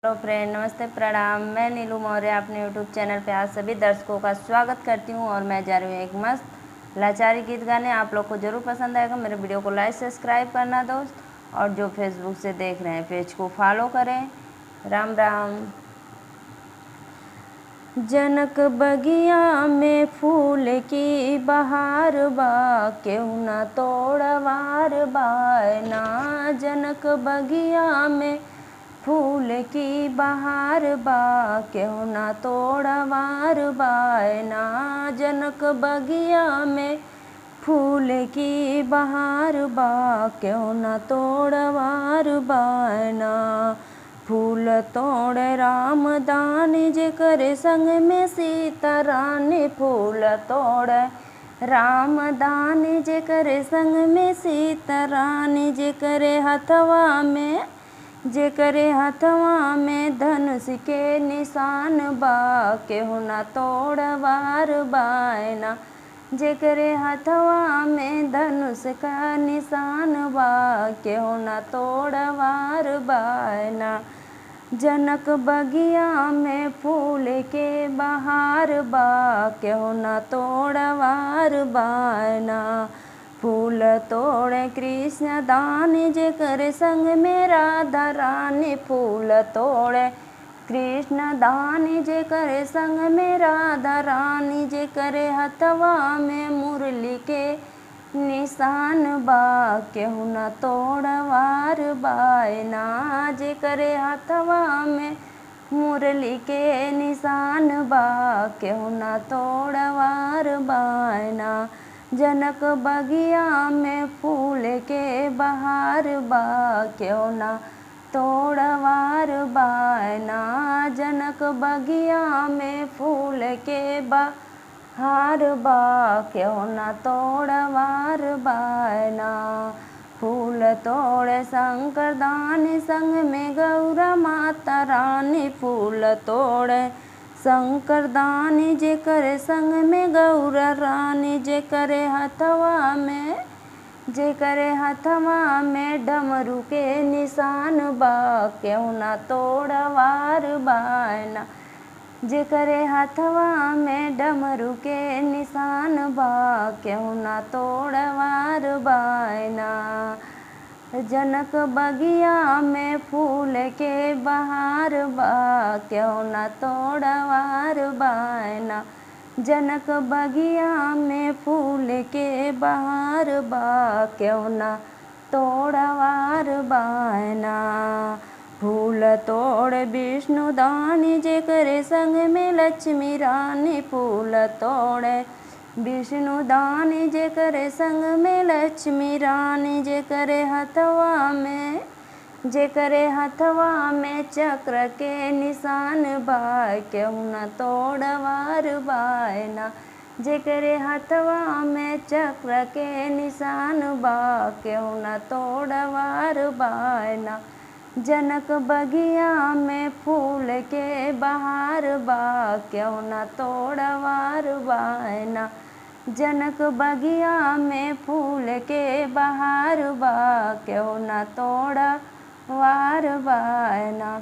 Hello friend, नमस्ते, प्रणाम। मैं नीलू मौर्य अपने यूट्यूब चैनल पे आप सभी दर्शकों का स्वागत करती हूँ और मैं जा रही हूँ एक मस्त लाचारी गीत गाने। आप लोग को ज़रूर पसंद आएगा। मेरे वीडियो को लाइक सब्सक्राइब करना दोस्त, और जो फेसबुक से देख रहे हैं पेज को फॉलो करें। राम राम। जनक बगिया में फूल की बहार बा, केहू न तोड़वार बायना। जनक बगिया में फूल की बहार बा, केहू न तोड़वार बायना। जनक बगिया में फूल की बहार बा, केहू न तोड़वार बायना। फूल तोड़े रामदान जे करे संग में सीता रानी। फूल तोड़े रामदान जे करे संग में सीता रानी। जे करे हथवा में धनुष के निशान बा, केहू न तोड़वार बायना। जे करे हथवा में धनुष का निशान बा, केहू न तोड़वार बायना। जनक बगिया में फूल के बहार बा, केहू न तोड़वार बायना। फूल तोड़े कृष्ण दान जे करे संग में राधा रानी। फूल तोड़े कृष्ण दान जे करे संग में राधा रानी। जे करे हथवा में मुरली के निशान बा, केहू न तोड़वार बायना। जे करे हथवा में मुरली के निशान बा, केहू न तोड़वार बायना। जनक बगिया में फूल के बहार बा, केहू न तोड़वार बायना। जनक बगिया में फूल के बहार बा, केहू न तोड़वार बायना। फूल तोड़े शंकर दान संग में गौरा माता रानी। फूल तोड़े शंकर दानी जे करे संग में गौरा रानी। जे करे हथवा में डमरू के निशान बा, केहू न तोड़वार बायना। जे करे हथवा में डमरू के निशान बा, केहू न तोड़वार बायना। जनक बगिया में फूल के बहार बा, केहू न तोड़वार बायना। जनक बगिया में फूल के बहार बा, केहू न तोड़वार बायना। फूल तोड़े विष्णु दानी जे करे संग में लक्ष्मी रानी। फूल तोड़े विष्णु दानी जे करे संग में लक्ष्मी रानी। जे करे हथवा में चक्र के निशान बा, केहू न तोड़वार बायना। जे करे हथवा में चक्र के निशान बा, केहू न तोड़वार बायना। जनक बगिया में फूल के बहार बा, केहू न तोड़वार बायना। जनक बगिया में फूल के बहार बा, केहू न तोड़वार बायना।